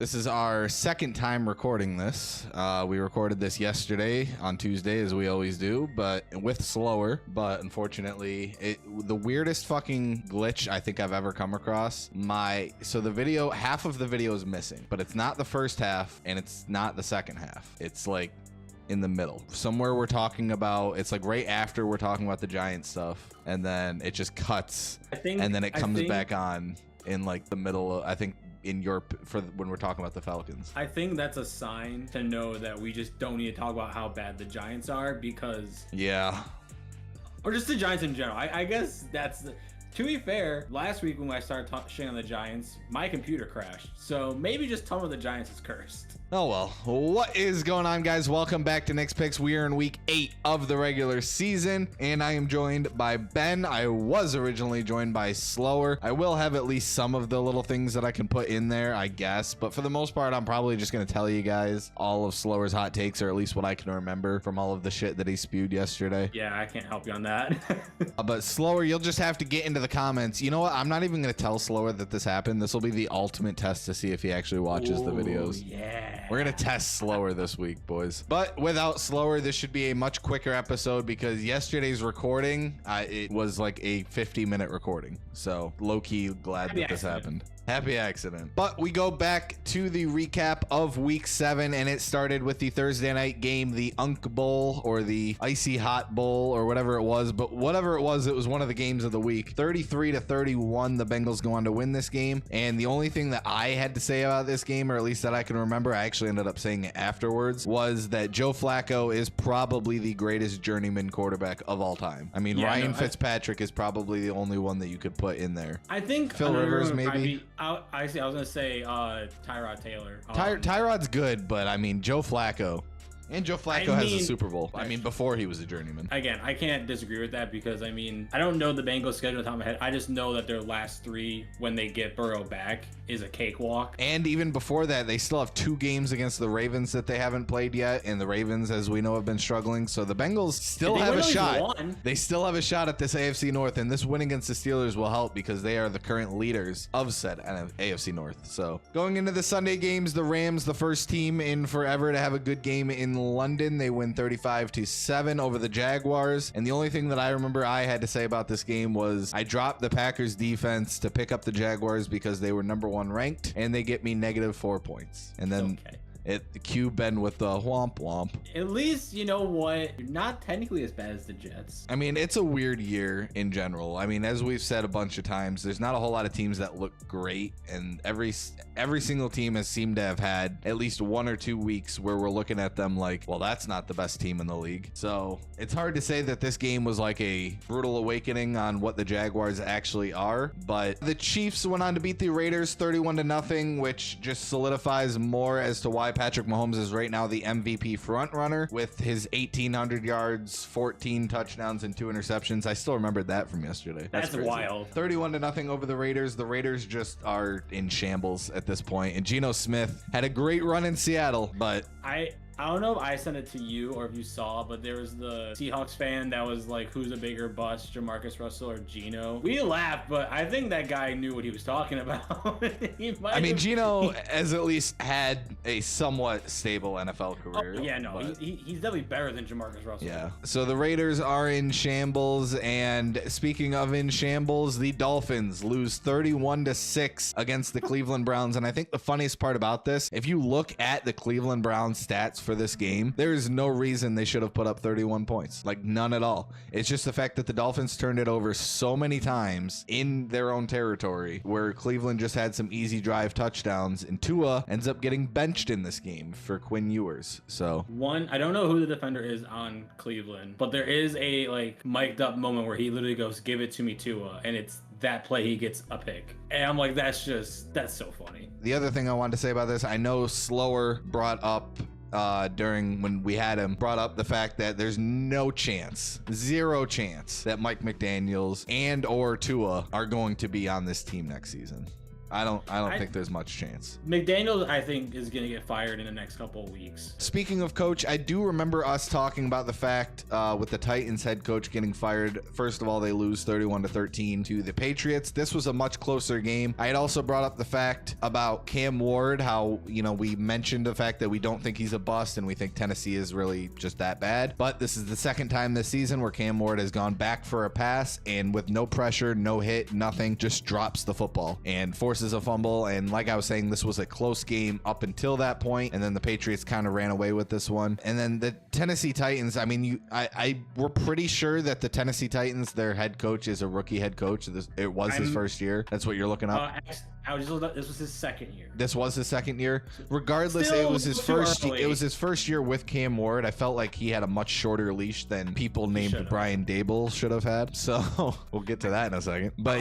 This is our second time recording this. We recorded this yesterday on Tuesday, as we always do, but with slower. But unfortunately, the weirdest fucking glitch I think I've ever come across. So the video, half of the video is missing, but it's not the first half and it's not the second half. It's like in the middle. Somewhere we're talking about, it's like right after we're talking about the Giant stuff, and then it just cuts, and then it comes back on in like the middle of, I think, in Europe for when we're talking about the Falcons. I think that's a sign to know that we just don't need to talk about how bad the Giants are, because or just the Giants in general. I guess that's the, to be fair, last week when I started shitting on the Giants, my computer crashed, so maybe just tell me the Giants is cursed. Oh well, what is going on, guys? Welcome back to Nick's Picks. We are in week 8 of the regular season, and I am joined by Ben. I was originally joined by Slower. I will have at least some of the little things that I can put in there, I guess, but for the most part, I'm probably just going to tell you guys all of Slower's hot takes, or at least what I can remember from all of the shit that he spewed yesterday. Yeah, I can't help you on that. But Slower, you'll just have to get into the comments. You know what? I'm not even going to tell Slower that this happened. This will be the ultimate test to see if he actually watches the videos. Yeah. We're going to test Slower this week, boys. But without Slower, this should be a much quicker episode, because yesterday's recording, it was like a 50-minute recording. So low-key glad that this happened. Happy accident. But we go back to the recap of week 7, and it started with the Thursday night game, the Unk Bowl, or the Icy Hot Bowl, or whatever it was. But whatever it was one of the games of the week. 33-31, the Bengals go on to win this game. And the only thing that I had to say about this game, or at least that I can remember, I actually ended up saying it afterwards, was that Joe Flacco is probably the greatest journeyman quarterback of all time. I mean, Ryan Fitzpatrick is probably the only one that you could put in there. I think Phil Rivers, maybe. I was gonna say Tyrod Taylor. Tyrod's good, but I mean Joe Flacco. And Joe Flacco has a Super Bowl. I mean, before he was a journeyman. Again, I can't disagree with that, because I mean, I don't know the Bengals schedule on top of my head. I just know that their last 3, when they get Burrow back, is a cakewalk. And even before that, they still have 2 games against the Ravens that they haven't played yet, and the Ravens, as we know, have been struggling. So the Bengals still have a shot. They still have a shot at this AFC North, and this win against the Steelers will help, because they are the current leaders of said AFC North. So going into the Sunday games, the Rams, the first team in forever to have a good game in London. They win 35-7 over the Jaguars. And the only thing that I remember I had to say about this game was I dropped the Packers defense to pick up the Jaguars because they were number 1 ranked, and they get me -4 points. And then Q Ben with the womp womp. At least, you know what? You're not technically as bad as the Jets. I mean, it's a weird year in general. I mean, as we've said a bunch of times, there's not a whole lot of teams that look great, and every single team has seemed to have had at least 1 or 2 weeks where we're looking at them like, well, that's not the best team in the league. So it's hard to say that this game was like a brutal awakening on what the Jaguars actually are. But the Chiefs went on to beat the Raiders 31-0, which just solidifies more as to why Patrick Mahomes is right now the MVP frontrunner with his 1,800 yards, 14 touchdowns, and 2 interceptions. I still remembered that from yesterday. That's wild. 31-0 over the Raiders. The Raiders just are in shambles at this point. And Geno Smith had a great run in Seattle, but I don't know if I sent it to you or if you saw, but there was the Seahawks fan that was like, who's a bigger bust, Jamarcus Russell or Geno? We laughed, but I think that guy knew what he was talking about. I mean, Geno has at least had a somewhat stable NFL career. Oh, yeah, no, he's definitely better than Jamarcus Russell. Yeah. So the Raiders are in shambles, and speaking of in shambles, the Dolphins lose 31-6 against the Cleveland Browns. And I think the funniest part about this, if you look at the Cleveland Browns stats for this game, there is no reason they should have put up 31 points. Like, none at all. It's just the fact that the Dolphins turned it over so many times in their own territory, where Cleveland just had some easy drive touchdowns, and Tua ends up getting benched in this game for Quinn Ewers. So I don't know who the defender is on Cleveland, but there is a like mic'd up moment where he literally goes, "Give it to me, Tua," and it's that play he gets a pick. And I'm like, that's so funny. The other thing I wanted to say about this, I know Slower brought up during when we had him, brought up the fact that there's no chance, 0 chance, that Mike McDaniels and or Tua are going to be on this team next season. I don't think there's much chance. McDaniel, I think, is going to get fired in the next couple of weeks. Speaking of coach, I do remember us talking about the fact with the Titans head coach getting fired. First of all, they lose 31-13 to the Patriots. This was a much closer game. I had also brought up the fact about Cam Ward, how, we mentioned the fact that we don't think he's a bust and we think Tennessee is really just that bad. But this is the second time this season where Cam Ward has gone back for a pass and with no pressure, no hit, nothing, just drops the football and forces a fumble. And like I was saying, this was a close game up until that point, and then the Patriots kind of ran away with this one. And then the Tennessee Titans, we're pretty sure that the Tennessee Titans, their head coach is a rookie head coach. It was his first year. That's what you're looking up. This was his second year. This was his second year. Regardless, it was his first. It was his first year with Cam Ward. I felt like he had a much shorter leash than people named Brian Dable should have had. So we'll get to that in a second. But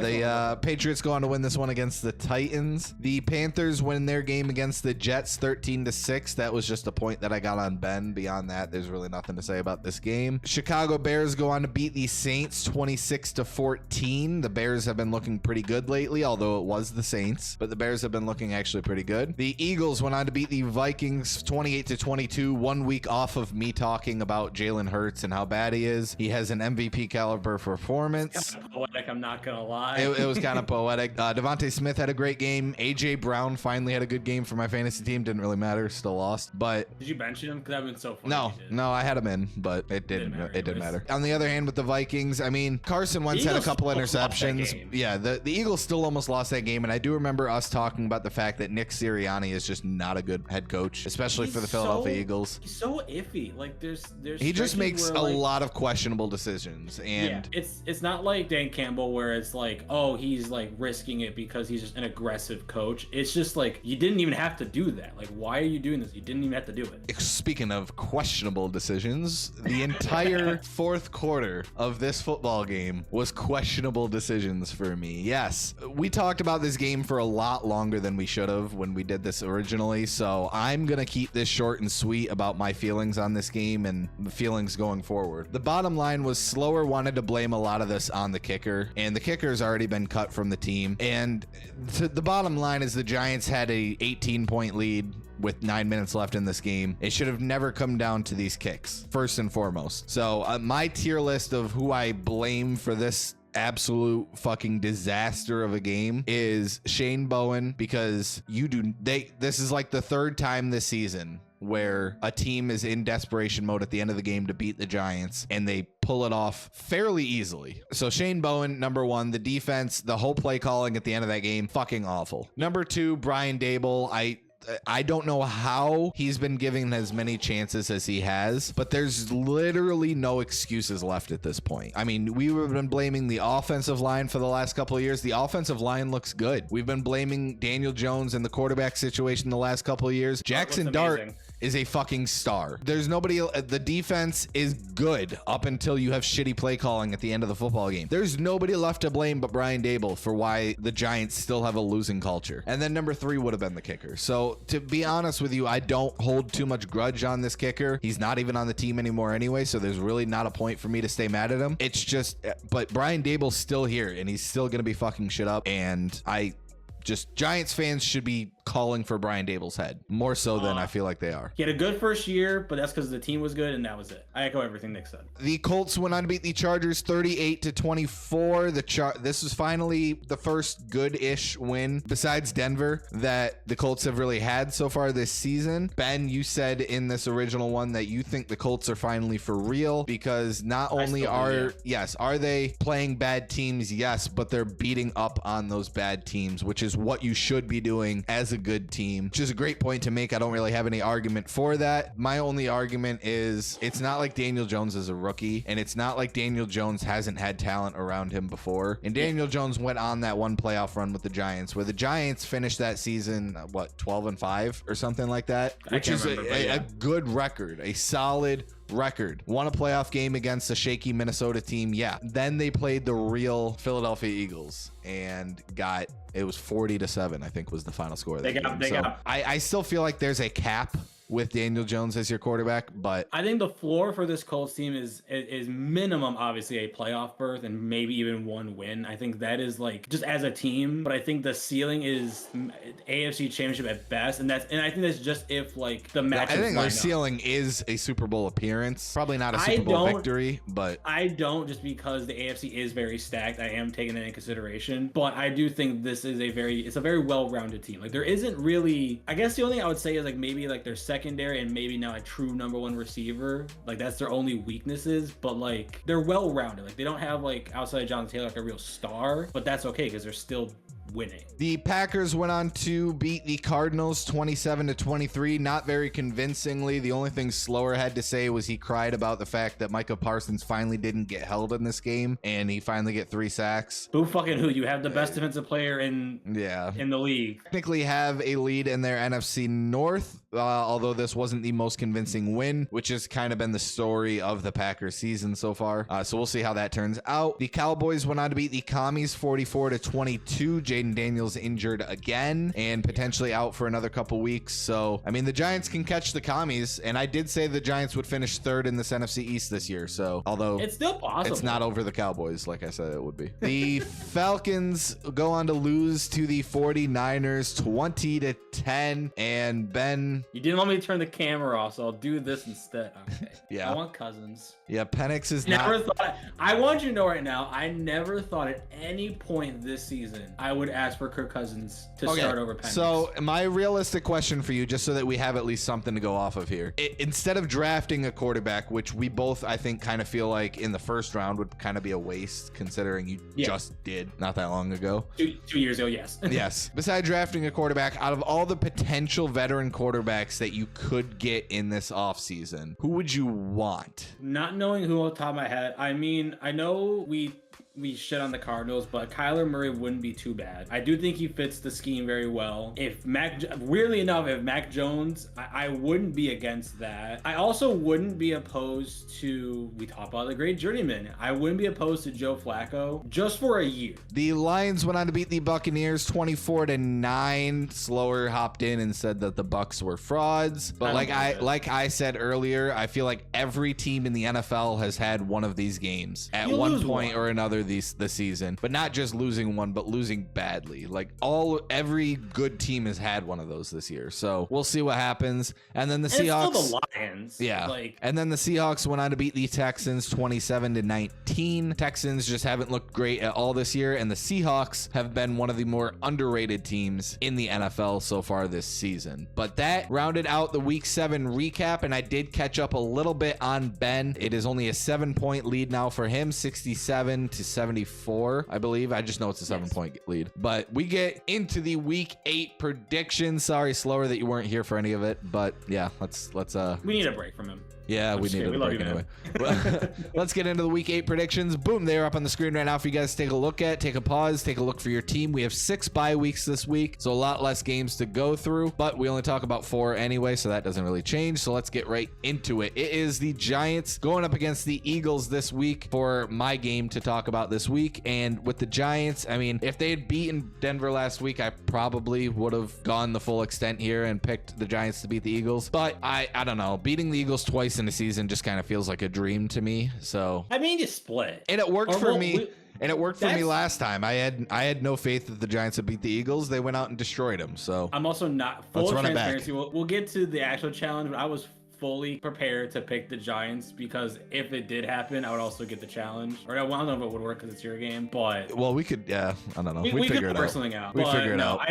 the Patriots go on to win this one against the Titans. The Panthers win their game against the Jets 13-6. That was just a point that I got on Ben. Beyond that, there's really nothing to say about this game. Chicago Bears go on to beat the Saints 26-14. The Bears have been looking pretty good lately, although it was the Saints, but the Bears have been looking actually pretty good. The Eagles went on to beat the Vikings 28-22. 1 week off of me talking about Jalen Hurts and how bad he is. He has an MVP caliber performance. It's kind of poetic, I'm not gonna lie. It was kind of poetic. Devontae Smith had a great game. AJ Brown finally had a good game for my fantasy team. Didn't really matter, still lost. But did you bench him? Because that would been so funny. No, I had him in, but it didn't matter. On the other hand, with the Vikings, Carson Wentz had a couple interceptions. Yeah, the Eagles still almost lost that game, and I do remember us talking about the fact that Nick Sirianni is just not a good head coach, especially for the Philadelphia Eagles. He's so iffy. Like there's he just makes a lot of questionable decisions, and it's not like Dan Campbell where it's like, oh, he's like risking it because he's just an aggressive coach. It's just like, you didn't even have to do that. Like, why are you doing this? You didn't even have to do it. Speaking of questionable decisions, the entire fourth quarter of this football game was questionable decisions for me. Yes, we talked about this game for a lot longer than we should have when we did this originally, so I'm gonna keep this short and sweet about my feelings on this game and the feelings going forward. The bottom line was Slower wanted to blame a lot of this on the kicker, and the kicker's already been cut from the team. And the bottom line is the Giants had a 18-point lead with 9 minutes left in this game. It should have never come down to these kicks, first and foremost. So my tier list of who I blame for this absolute fucking disaster of a game is Shane Bowen, because this is like the third time this season where a team is in desperation mode at the end of the game to beat the Giants, and they pull it off fairly easily. So Shane Bowen, number one. The defense, the whole play calling at the end of that game, fucking awful. Number two, Brian Dable. I don't know how he's been given as many chances as he has, but there's literally no excuses left at this point. We've been blaming the offensive line for the last couple of years. The offensive line looks good. We've been blaming Daniel Jones and the quarterback situation the last couple of years. Jackson Dart is a fucking star. There's nobody. The defense is good up until you have shitty play calling at the end of the football game. There's nobody left to blame but Brian Dable for why the Giants still have a losing culture. And then number three would have been the kicker. So to be honest with you, I don't hold too much grudge on this kicker. He's not even on the team anymore anyway, so there's really not a point for me to stay mad at him. It's just, but Brian Dable's still here, and he's still gonna be fucking shit up, and Giants fans should be calling for Brian Dable's head more so than I feel like they are. He had a good first year, but that's because the team was good, and that was it. I echo everything Nick said. The Colts went on to beat the Chargers 38-24. This was finally the first good-ish win besides Denver that the Colts have really had so far this season. Ben, you said in this original one that you think the Colts are finally for real, because not only are they playing bad teams, yes, but they're beating up on those bad teams, which is what you should be doing as a good team, which is a great point to make. I don't really have any argument for that. My only argument is it's not like Daniel Jones is a rookie, and it's not like Daniel Jones hasn't had talent around him before. And Daniel Jones went on that one playoff run with the Giants where the Giants finished that season 12-5 or something like that, which is a good record, a solid record. Won a playoff game against a shaky Minnesota team. Yeah. Then they played the real Philadelphia Eagles and it was 40-7, I think was the final score. I still feel like there's a cap with Daniel Jones as your quarterback, but I think the floor for this Colts team is minimum, obviously, a playoff berth and maybe even one win. I think that is like just as a team, but I think the ceiling is AFC Championship at best, and I think that's just if like the match. I think their ceiling is a Super Bowl appearance, probably not a Super Bowl victory, but I don't, just because the AFC is very stacked. I am taking that into consideration, but I do think this is a very well-rounded team. Like there isn't really, I guess the only thing I would say is like maybe like their secondary and maybe now a true number one receiver. Like that's their only weaknesses, but like they're well-rounded. Like they don't have like outside of Jonathan Taylor like a real star, but that's okay because they're still winning. The Packers went on to beat the Cardinals 27-23, not very convincingly. The only thing Slower had to say was he cried about the fact that Micah Parsons finally didn't get held in this game and he finally get 3 sacks. Who? You have the best defensive player in the league. Technically have a lead in their NFC North, although this wasn't the most convincing win, which has kind of been the story of the Packers season so far. So we'll see how that turns out. The Cowboys went on to beat the Commies 44-22. Jaden Daniels injured again and potentially out for another couple weeks. So, I mean, the Giants can catch the Commies, and I did say the Giants would finish 3rd in this NFC East this year. So, although it's still possible, it's not over the Cowboys, like I said it would be. The Falcons go on to lose to the 49ers 20-10, and Ben, you didn't want me to turn the camera off, so I'll do this instead. Okay. Yeah. I want Cousins. Yeah, Penix is I want you to know right now, I never thought at any point this season I would ask for Kirk Cousins to start over Penix. So my realistic question for you, just so that we have at least something to go off of here, instead of drafting a quarterback, which we both, I think, kind of feel like in the first round would kind of be a waste, considering you just did not that long ago. 2 years ago, yes. Yes. Besides drafting a quarterback, out of all the potential veteran quarterbacks that you could get in this offseason, who would you want? Not knowing who off the top of my head, I mean, I know we shit on the Cardinals, but Kyler Murray wouldn't be too bad. I do think he fits the scheme very well. Weirdly enough, if Mac Jones, I wouldn't be against that. I also wouldn't be opposed to, we talk about the great journeyman, I wouldn't be opposed to Joe Flacco just for a year. The Lions went on to beat the Buccaneers 24-9. Slower hopped in and said that the Bucs were frauds. But like I said earlier, I feel like every team in the NFL has had one of these games at one point or another this season, but not just losing one, but losing badly. Like every good team has had one of those this year. So we'll see what happens. And then the Seahawks, it's still the Lions. Yeah. And then the Seahawks went on to beat the Texans 27-19. Texans just haven't looked great at all this year, and the Seahawks have been one of the more underrated teams in the NFL so far this season. But that rounded out the Week 7 recap, and I did catch up a little bit on Ben. It is only a 7-point lead now for him, 67-74, I believe. I just know it's a 7-point lead. But we get into the Week 8 predictions. Sorry, Slower, that you weren't here for any of it, but yeah, let's we need a break from him. Yeah, we needed a break anyway. Let's get into the Week 8 predictions. Boom, they're up on the screen right now for you guys to take a look at. Take a pause, take a look for your team. We have 6 bye weeks this week, so a lot less games to go through, but we only talk about 4 anyway, so that doesn't really change. So let's get right into it. It is the Giants going up against the Eagles this week for my game to talk about this week. And with the Giants, I mean, if they had beaten Denver last week, I probably would have gone the full extent here and picked the Giants to beat the Eagles. But I don't know. Beating the Eagles twice in a season just kind of feels like a dream to me. So I mean, you split, and it worked for me. And it worked for me last time. I had no faith that the Giants would beat the Eagles. They went out and destroyed them. So I'm also not full transparency. We'll get to the actual challenge, but I was fully prepared to pick the Giants because if it did happen, I would also get the challenge. Or I don't know if it would work because it's your game, but we could. Yeah, I don't know. We figure could it work out. Something out. We figure it out.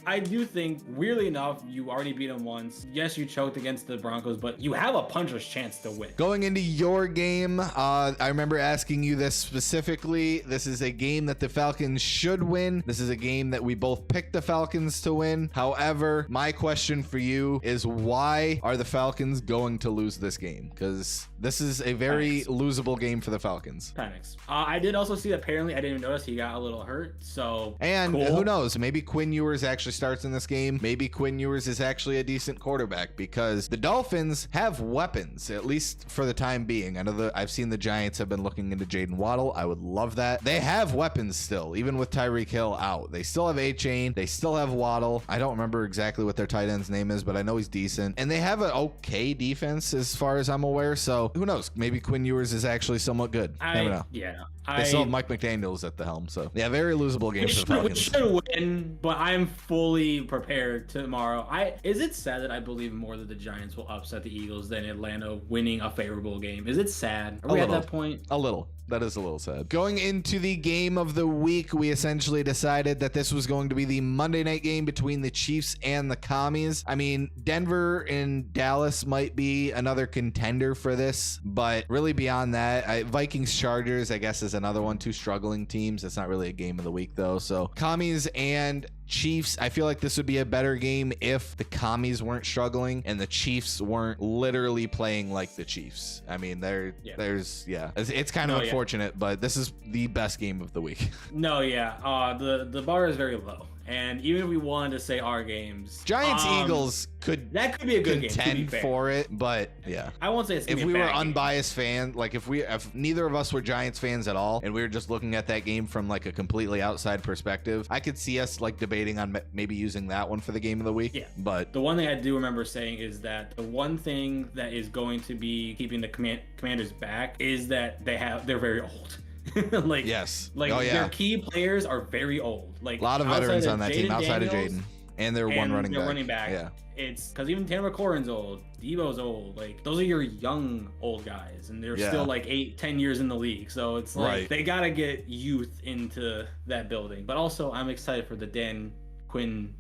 I do think, weirdly enough, you already beat them once. Yes, you choked against the Broncos, but you have a puncher's chance to win. Going into your game, I remember asking you this specifically. This is a game that the Falcons should win. This is a game that we both picked the Falcons to win. However, my question for you is, why are the Falcons going to lose this game? Because this is a very losable game for the Falcons. Penix. I did also see, apparently, I didn't even notice he got a little hurt. So, and who knows? Maybe Quinn Ewers actually starts in this game, maybe Quinn Ewers is actually a decent quarterback, because the Dolphins have weapons, at least for the time being. I know I've seen the Giants have been looking into Jaden Waddle. I would love that. They have weapons still, even with Tyreek Hill out. They still have A-Chain. They still have Waddle. I don't remember exactly what their tight end's name is, but I know he's decent. And they have an okay defense as far as I'm aware. So who knows? Maybe Quinn Ewers is actually somewhat good. Never know. Yeah. They still have Mike McDaniels at the helm. So yeah, very losable game for the Falcons. We should win, but I'm fully prepared tomorrow. Is it sad that I believe more that the Giants will upset the Eagles than Atlanta winning a favorable game? Is it sad? Are we at that point? A little. That is a little sad. Going into the game of the week, we essentially decided that this was going to be the Monday night game between the Chiefs and the Commies. I mean, Denver and Dallas might be another contender for this, but really beyond that, Vikings Chargers, I guess, is another one. Two struggling teams. It's not really a game of the week, though. So Commies and Chiefs, I feel like this would be a better game if the Commies weren't struggling and the Chiefs weren't literally playing like the Chiefs. I mean, it's kind of unfortunate, but this is the best game of the week. No, yeah. The bar is very low. And even if we wanted to say our games, Giants Eagles could be a good contend game, for it, but yeah, I won't say it's if we were unbiased fan, like if neither of us were Giants fans at all, and we were just looking at that game from like a completely outside perspective, I could see us like debating on maybe using that one for the game of the week. Yeah, but the one thing I do remember saying is that the one thing that is going to be keeping the Commanders back is that they're very old. Their key players are very old. Like a lot of veterans on that team outside of Jaden, and they're one running back. Yeah, it's because even Tanner McLaurin's old, Debo's old. Like those are your young old guys, and they're still like 8-10 years in the league. So it's like they gotta get youth into that building. But also, I'm excited for the Dan Quinn.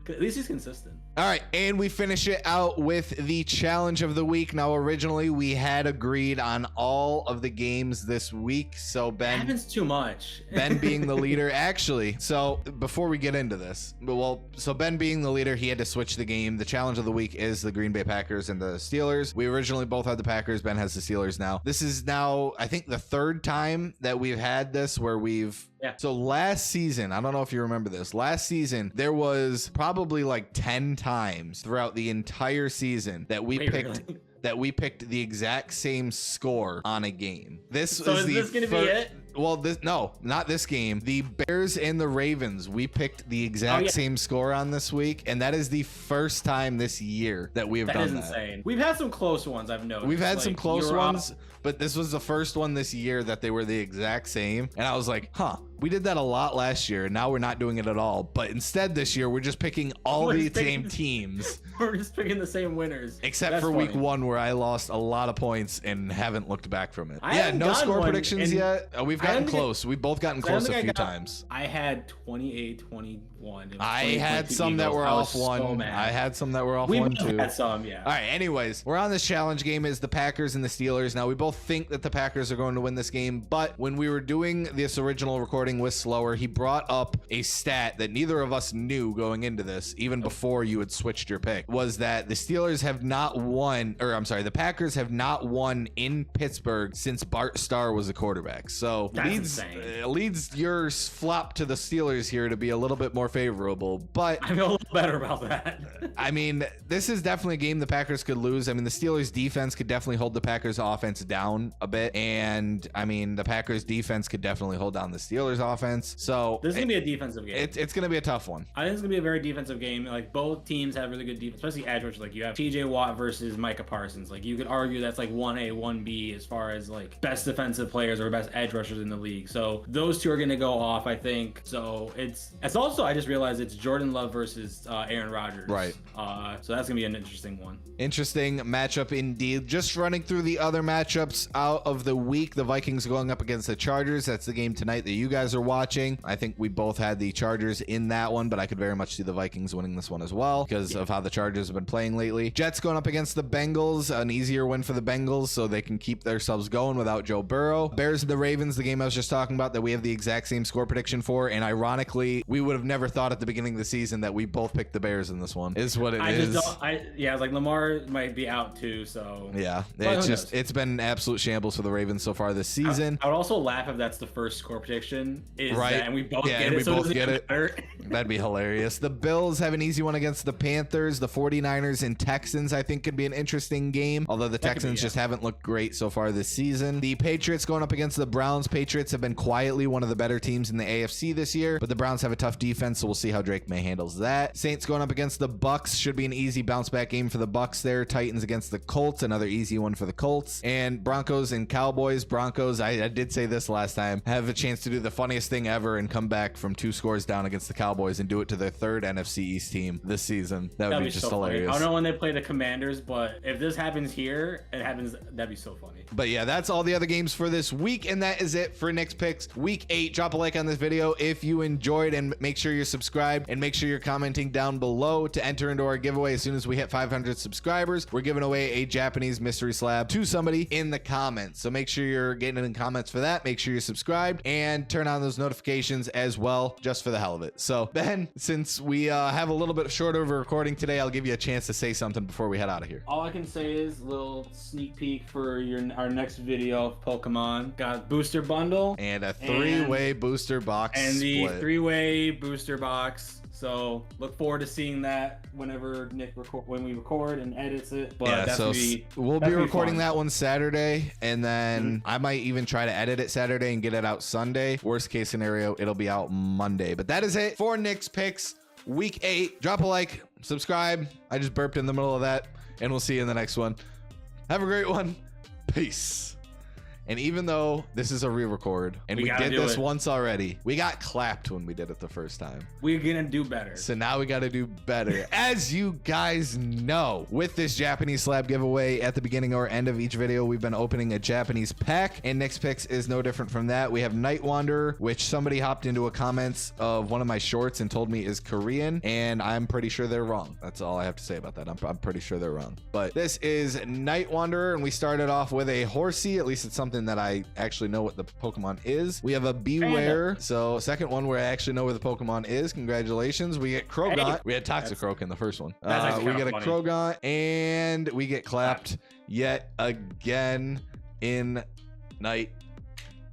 At least he's consistent. All right, and we finish it out with the challenge of the week. Now, originally, we had agreed on all of the games this week. So, Ben... It happens too much. Ben being the leader, actually. So, before we get into this, so Ben being the leader, he had to switch the game. The challenge of the week is the Green Bay Packers and the Steelers. We originally both had the Packers. Ben has the Steelers now. This is now, I think, the third time that we've had this where we've... Yeah. So last season, I don't know if you remember this. Last season, there was probably like 10 times throughout the entire season that we picked the exact same score on a game. Is this gonna be it? Well, no, not this game. The Bears and the Ravens, we picked the exact same score on this week, and that is the first time this year that we have done that. That is insane. We've had some close ones, I've noticed. We've had some close ones, but this was the first one this year that they were the exact same, and I was like, we did that a lot last year, and now we're not doing it at all. But instead this year, we're just picking all the same teams. We're just picking the same winners. Except for week 1, where I lost a lot of points and haven't looked back from it. No score predictions yet. We've gotten close. We've both gotten close a few times. I had 28-21. I had some that were off one. I had some that were off one too. We had some, yeah. All right, anyways, we're on this challenge game is the Packers and the Steelers. Now, we both think that the Packers are going to win this game, but when we were doing this original recording with Slower, he brought up a stat that neither of us knew going into this, even before you had switched your pick, was that the the Packers have not won in Pittsburgh since Bart Starr was a quarterback. So leads your flop to the Steelers here to be a little bit more favorable, but I feel a little better about that. I mean, this is definitely a game the Packers could lose. I mean, the Steelers defense could definitely hold the Packers offense down a bit, and I mean, the Packers defense could definitely hold down the Steelers offense. So this is gonna be a defensive game. It's gonna be a tough one. I think it's gonna be a very defensive game. Like both teams have really good defense, especially edge rushers. Like you have TJ Watt versus Micah Parsons. Like you could argue that's like 1A, 1B as far as like best defensive players or best edge rushers in the league. So those two are gonna go off, I think. So it's also, I just realized it's Jordan Love versus Aaron Rodgers. Right. So that's gonna be an interesting one. Interesting matchup indeed. Just running through the other matchups out of the week. The Vikings going up against the Chargers. That's the game tonight that you guys are watching. I think we both had the Chargers in that one, but I could very much see the Vikings winning this one as well because of how the Chargers have been playing lately. Jets going up against the Bengals. An easier win for the Bengals so they can keep themselves going without Joe Burrow. Bears and the Ravens, the game I was just talking about that we have the exact same score prediction for, and ironically, we would have never thought at the beginning of the season that we both picked the Bears in this one. Is what it is. Yeah, it's like Lamar might be out too, so yeah, it's been an absolute shambles for the Ravens so far this season. I would also laugh if that's the first score prediction, right? And we both get it. That'd be hilarious. The Bills have an easy one against the Panthers. The 49ers and Texans, I think, could be an interesting game, although the Texans just haven't looked great so far this season. The Patriots going up against the Browns. Patriots have been quietly one of the better teams in the AFC this year, but the Browns have a tough defense, so we'll see how Drake May handles that. Saints going up against the Bucks. Should be an easy bounce back game for the Bucks there. Titans against the Colts, another easy one for the Colts. And Broncos and Cowboys. Broncos, I did say this last time, have a chance to do the funniest thing ever and come back from 2 scores down against the Cowboys and do it to their 3rd NFC East team this season. That'd be just so hilarious. Funny. I don't know when they play the Commanders, but if this happens here, that'd be so funny. But yeah, that's all the other games for this week, and that is it for Nick's Picks Week 8. Drop a like on this video if you enjoyed, and make sure you're subscribed, and make sure you're commenting down below to enter into our giveaway. As soon as we hit 500 subscribers, we're giving away a Japanese mystery slab to somebody in the comments. So make sure you're getting in the comments for that. Make sure you're subscribed and turn on those notifications as well, just for the hell of it. So Ben, since we have a little bit short of a recording today, I'll give you a chance to say something before we head out of here. All I can say is a little sneak peek for our next video of Pokemon. Got booster bundle and a 3-way booster box and the split. 3-way booster box. So look forward to seeing that whenever when we record and edits it. But yeah, so we'll be recording that one Saturday, and then I might even try to edit it Saturday and get it out Sunday. Worst case scenario, it'll be out Monday. But that is it for Nick's Picks Week 8. Drop a like, subscribe. I just burped in the middle of that, and we'll see you in the next one. Have a great one. Peace. And even though this is a re-record and we did this once already, we got clapped when we did it the first time. We're gonna do better. So now we got to do better. As you guys know, with this Japanese slab giveaway at the beginning or end of each video, we've been opening a Japanese pack, and Nick's Picks is no different from that. We have Night Wanderer, which somebody hopped into a comments of one of my shorts and told me is Korean, and I'm pretty sure they're wrong. That's all I have to say about that. I'm pretty sure they're wrong. But this is Night Wanderer, and we started off with a Horsey. At least it's something that I actually know what the Pokemon is. We have a Beware, so second one where I actually know where the Pokemon is. Congratulations. We get Krogant. We had Toxicroak in the first one. We get a Krogant, and we get clapped yet again in Night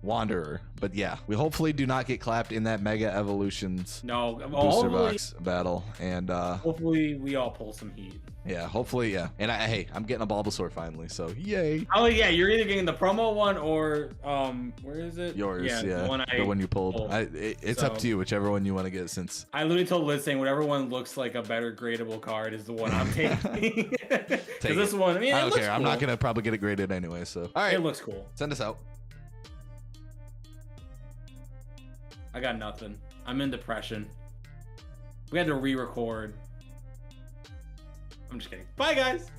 Wanderer. But yeah, we hopefully do not get clapped in that Mega Evolutions booster box battle, and hopefully we all pull some heat. Yeah, hopefully, yeah. And hey, I'm getting a Bulbasaur finally, so yay. Oh yeah, you're either getting the promo one or where is it? Yours, yeah. The one you pulled. It's up to you, whichever one you want to get, since I literally told Liz saying whatever one looks like a better gradable card is the one I'm taking. Because this one, I mean, I don't care. Cool. I'm not gonna probably get it graded anyway, so all right. It looks cool. Send us out. I got nothing. I'm in depression. We had to re-record. I'm just kidding. Bye, guys.